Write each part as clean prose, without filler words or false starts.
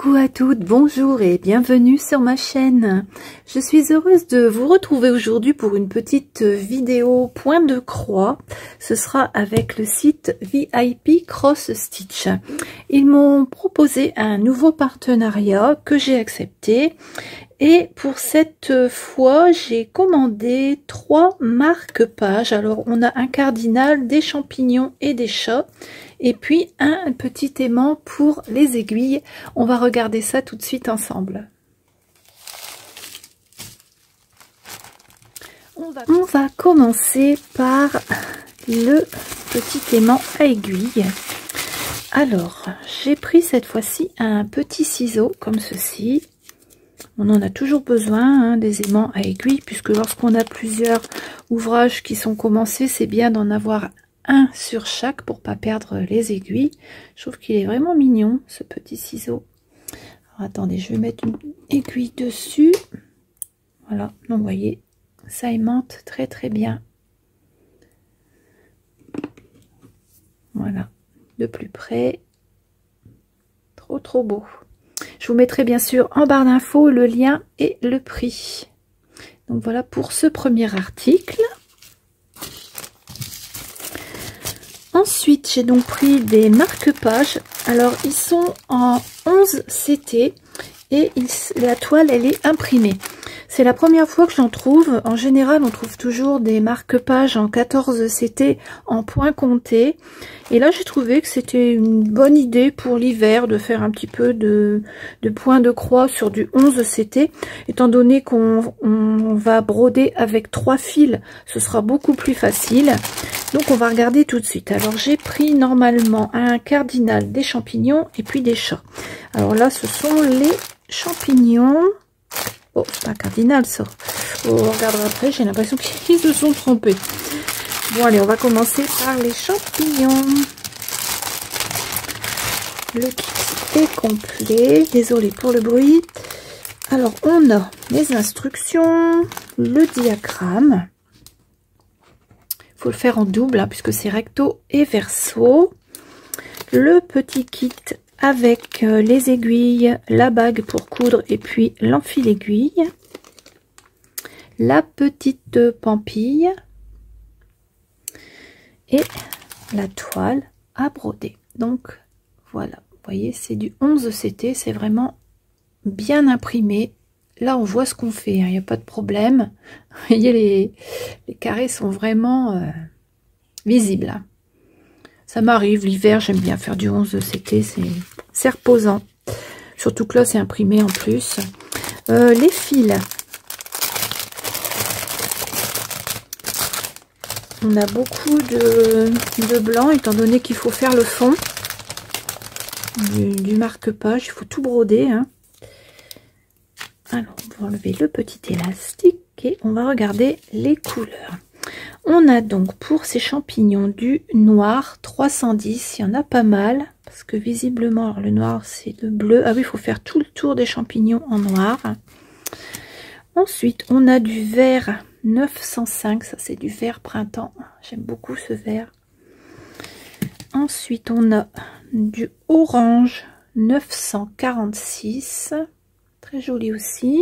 Coucou à toutes, bonjour et bienvenue sur ma chaîne. Je suis heureuse de vous retrouver aujourd'hui pour une petite vidéo point de croix. Ce sera avec le site VIP Cross Stitch. Ils m'ont proposé un nouveau partenariat que j'ai accepté. Et pour cette fois, j'ai commandé 3 marque-pages. Alors, on a un cardinal, des champignons et des chats. Et puis, un petit aimant pour les aiguilles. On va regarder ça tout de suite ensemble. On va commencer par le petit aimant à aiguille. Alors, j'ai pris cette fois-ci un petit ciseau comme ceci. On en a toujours besoin, des aimants à aiguille, puisque lorsqu'on a plusieurs ouvrages qui sont commencés, c'est bien d'en avoir un sur chaque pour pas perdre les aiguilles. Je trouve qu'il est vraiment mignon, ce petit ciseau. Alors, attendez, je vais mettre une aiguille dessus. Voilà, donc vous voyez, ça aimante très très bien. Voilà, de plus près. Trop beau. Je vous mettrai bien sûr en barre d'infos le lien et le prix. Donc voilà pour ce premier article. Ensuite, j'ai donc pris des marque-pages. Alors, ils sont en 11 CT et la toile, elle est imprimée. C'est la première fois que j'en trouve. En général, on trouve toujours des marque-pages en 14 CT en point compté. Et là, j'ai trouvé que c'était une bonne idée pour l'hiver de faire un petit peu de points de croix sur du 11 CT. Étant donné qu'on va broder avec 3 fils, ce sera beaucoup plus facile. Donc, on va regarder tout de suite. Alors, j'ai pris normalement un cardinal, des champignons et puis des chats. Alors là, ce sont les champignons. Oh, c'est pas un cardinal ça. Oh, on regardera après, j'ai l'impression qu'ils se sont trompés. Bon, allez, on va commencer par les champignons. Le kit est complet. Désolée pour le bruit. Alors, on a les instructions, le diagramme. Il faut le faire en double, puisque c'est recto et verso. Le petit kit avec les aiguilles, la bague pour coudre et puis l'enfile-aiguille. La petite pampille. Et la toile à broder. Donc voilà, vous voyez, c'est du 11 CT, c'est vraiment bien imprimé. Là, on voit ce qu'on fait, il n'y a pas de problème. Vous voyez, les carrés sont vraiment visibles. Ça m'arrive, l'hiver, j'aime bien faire du 11 CT, c'est reposant. Surtout que là, c'est imprimé en plus. Les fils. On a beaucoup de blanc, étant donné qu'il faut faire le fond du marque-page. Il faut tout broder. Alors, on va enlever le petit élastique et on va regarder les couleurs. On a donc pour ces champignons du noir 310. Il y en a pas mal parce que visiblement, alors le noir c'est le bleu. Ah oui, il faut faire tout le tour des champignons en noir. Ensuite, on a du vert 905, ça c'est du vert printemps, j'aime beaucoup ce vert. Ensuite, on a du orange 946, très joli aussi.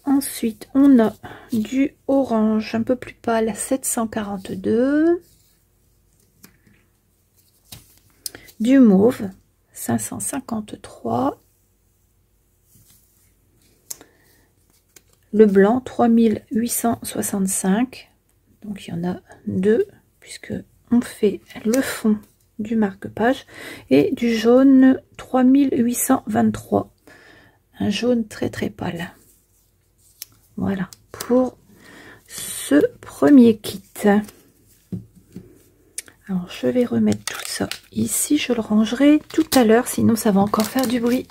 Ensuite, on a du orange un peu plus pâle 742, du mauve 553. Le blanc 3865, donc il y en a 2 puisque on fait le fond du marque-page, et du jaune 3823, un jaune très très pâle. Voilà pour ce premier kit. Alors je vais remettre tout ça ici, je le rangerai tout à l'heure, sinon ça va encore faire du bruit.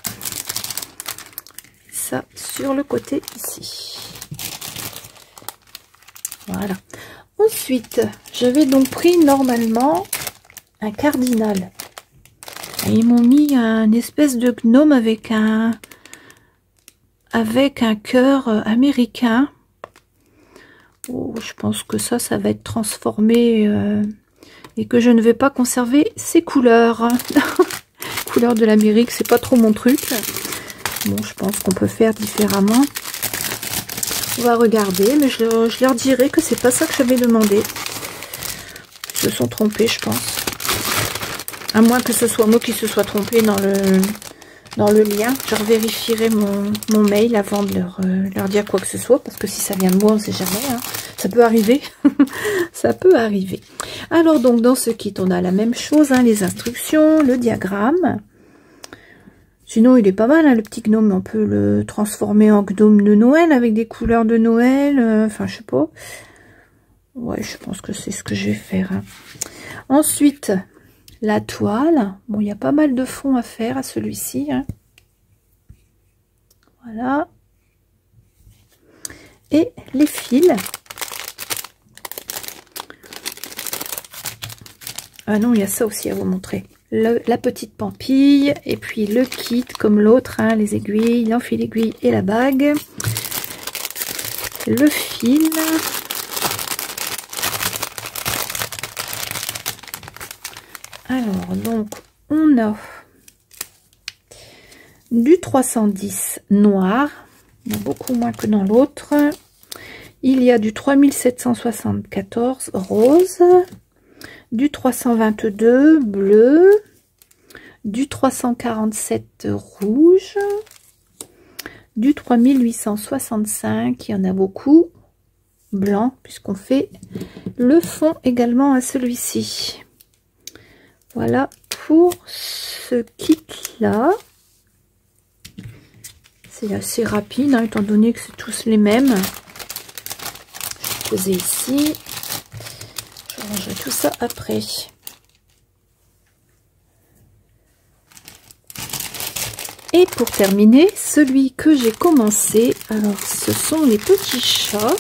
Ça sur le côté ici. Voilà. Ensuite, j'avais donc pris normalement un cardinal. Et ils m'ont mis un espèce de gnome avec un cœur américain. Oh, je pense que ça va être transformé et que je ne vais pas conserver ces couleurs. couleurs de l'Amérique, c'est pas trop mon truc. Bon, je pense qu'on peut faire différemment. On va regarder, mais je leur dirai que c'est pas ça que j'avais demandé. Ils se sont trompés, je pense. À moins que ce soit moi qui se soit trompé dans le lien. Je revérifierai mon mail avant de leur dire quoi que ce soit. Parce que si ça vient de moi, on ne sait jamais. Hein. Ça peut arriver. Ça peut arriver. Alors donc, dans ce kit, on a la même chose. Hein, les instructions, le diagramme. Sinon, il est pas mal, hein, le petit gnome. On peut le transformer en gnome de Noël avec des couleurs de Noël. Enfin, je sais pas. Ouais, je pense que c'est ce que je vais faire. Hein. Ensuite, la toile. Bon, il y a pas mal de fond à faire à celui-ci. Hein. Voilà. Et les fils. Ah non, il y a ça aussi à vous montrer. La petite pampille. Et puis le kit comme l'autre. Hein, les aiguilles, l'enfil aiguille et la bague. Le fil. Alors, donc, on a du 310 noir, il y a beaucoup moins que dans l'autre. Il y a du 3774 rose, du 322 bleu, du 347 rouge, du 3865, il y en a beaucoup, blanc, puisqu'on fait le fond également à celui-ci. Voilà pour ce kit-là. C'est assez rapide, hein, étant donné que c'est tous les mêmes. Je vais poser ici. Je rangerai tout ça après. Et pour terminer, celui que j'ai commencé, alors ce sont les petits chats.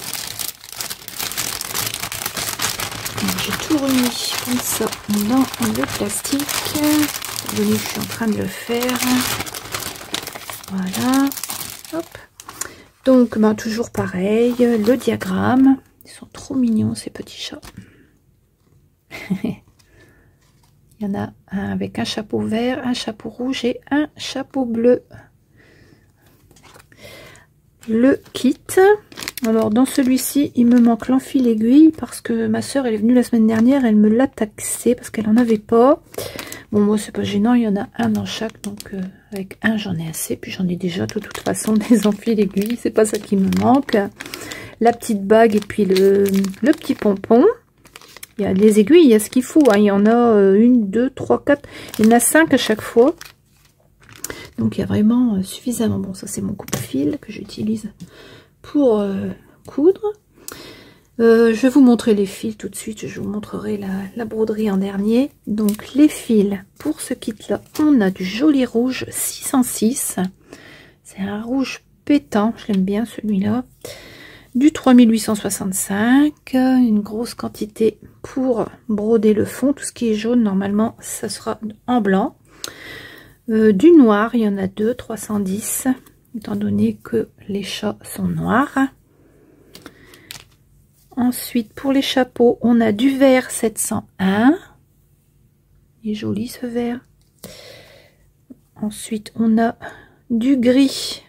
J'ai tout remis comme ça dans le plastique. Étant donné que je suis en train de le faire. Voilà. Hop. Donc, ben, toujours pareil. Le diagramme. Ils sont trop mignons, ces petits chats. Il y en a un avec un chapeau vert, un chapeau rouge et un chapeau bleu. Le kit. Alors dans celui-ci, il me manque l'enfil aiguille parce que ma soeur elle est venue la semaine dernière, elle me l'a taxé parce qu'elle en avait pas. Bon, moi c'est pas gênant, il y en a un dans chaque, donc avec un j'en ai assez, puis j'en ai déjà de toute façon des enfils aiguilles, c'est pas ça qui me manque. La petite bague et puis le petit pompon. Il y a des aiguilles, il y a ce qu'il faut, hein. Il y en a 1, 2, 3, 4, il y en a 5 à chaque fois. Donc il y a vraiment suffisamment. Bon, ça c'est mon coupe-fil que j'utilise pour coudre. Je vais vous montrer les fils tout de suite. Je vous montrerai la broderie en dernier. Donc les fils pour ce kit là, on a du joli rouge 606. C'est un rouge pétant, je l'aime bien celui-là. Du 3865, une grosse quantité pour broder le fond. Tout ce qui est jaune normalement ça sera en blanc. Du noir, il y en a 2, 310, étant donné que les chats sont noirs. Ensuite, pour les chapeaux, on a du vert 701. Il est joli ce vert. Ensuite, on a du gris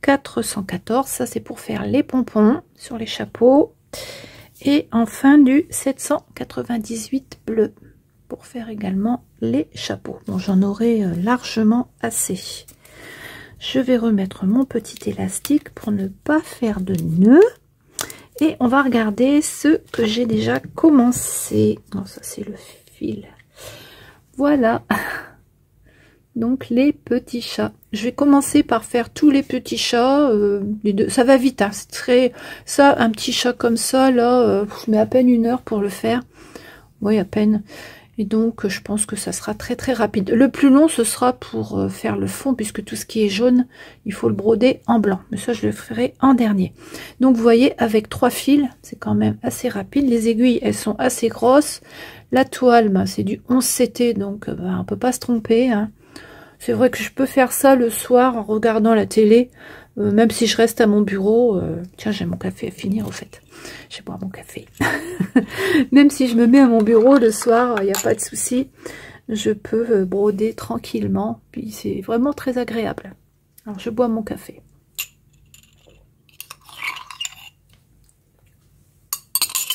414. Ça, c'est pour faire les pompons sur les chapeaux. Et enfin, du 798 bleu pour faire également les chapeaux. Bon, j'en aurai largement assez. Je vais remettre mon petit élastique pour ne pas faire de nœud. Et on va regarder ce que j'ai déjà commencé. Non, ça c'est le fil. Voilà. Donc les petits chats. Je vais commencer par faire tous les petits chats. Les deux. Ça va vite. Hein. C'est très... Ça, un petit chat comme ça, là, je mets à peine 1 heure pour le faire. Oui, à peine. Et donc, je pense que ça sera très très rapide. Le plus long, ce sera pour faire le fond, puisque tout ce qui est jaune, il faut le broder en blanc. Mais ça, je le ferai en dernier. Donc, vous voyez, avec 3 fils, c'est quand même assez rapide. Les aiguilles, elles sont assez grosses. La toile, ben, c'est du 11 CT, donc ben, on peut pas se tromper. Hein. C'est vrai que je peux faire ça le soir en regardant la télé, même si je reste à mon bureau. Tiens, j'ai mon café à finir, au fait. Je vais boire mon café. Même si je me mets à mon bureau le soir, il n'y a pas de souci. je peux broder tranquillement, puis c'est vraiment très agréable. Alors je bois mon café.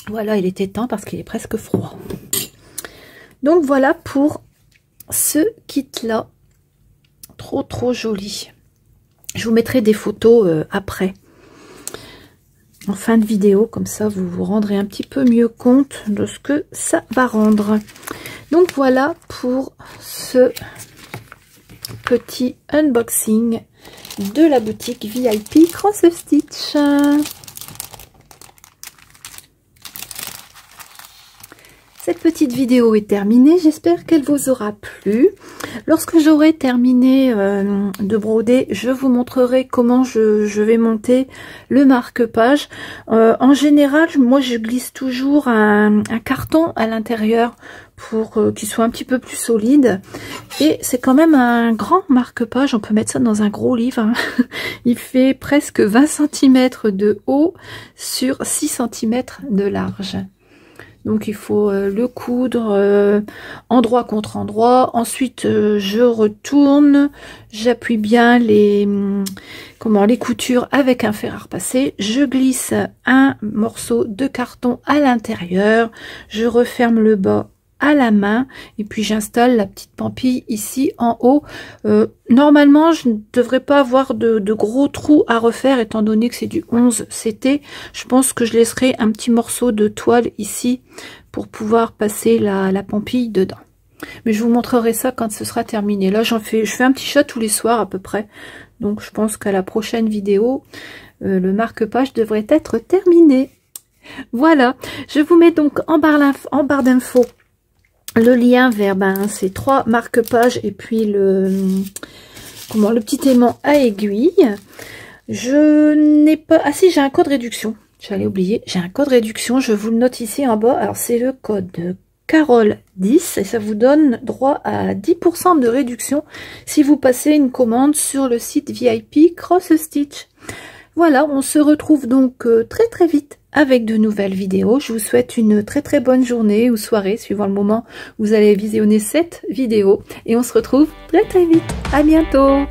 Voilà, il était temps parce qu'il est presque froid. Donc voilà pour ce kit là, trop joli. Je vous mettrai des photos après, en fin de vidéo, comme ça vous vous rendrez un petit peu mieux compte de ce que ça va rendre. Donc voilà pour ce petit unboxing de la boutique VIP Cross Stitch. Cette petite vidéo est terminée, j'espère qu'elle vous aura plu. Lorsque j'aurai terminé de broder, je vous montrerai comment je vais monter le marque-page. En général, moi je glisse toujours un carton à l'intérieur pour qu'il soit un petit peu plus solide. Et c'est quand même un grand marque-page, on peut mettre ça dans un gros livre. Hein. Il fait presque 20 cm de haut sur 6 cm de large. Donc il faut le coudre endroit contre endroit. Ensuite je retourne, j'appuie bien les coutures avec un fer à repasser. Je glisse un morceau de carton à l'intérieur. Je referme le bas à la main et puis j'installe la petite pampille ici en haut. Normalement je ne devrais pas avoir de gros trous à refaire étant donné que c'est du 11 CT. Je pense que je laisserai un petit morceau de toile ici pour pouvoir passer la pampille dedans. Mais je vous montrerai ça quand ce sera terminé. Là je fais un petit chat tous les soirs à peu près. Donc je pense qu'à la prochaine vidéo le marque-page devrait être terminé. Voilà, je vous mets donc en barre d'infos le lien vers ces 3 marque-pages et puis le petit aimant à aiguille. Je n'ai pas... Ah si, j'ai un code réduction. J'allais oublier. J'ai un code réduction. Je vous le note ici en bas. Alors c'est le code Carole10 et ça vous donne droit à 10% de réduction si vous passez une commande sur le site VIP Cross Stitch. Voilà, on se retrouve donc très vite avec de nouvelles vidéos. Je vous souhaite une très bonne journée ou soirée, suivant le moment où vous allez visionner cette vidéo. Et on se retrouve très vite. À bientôt.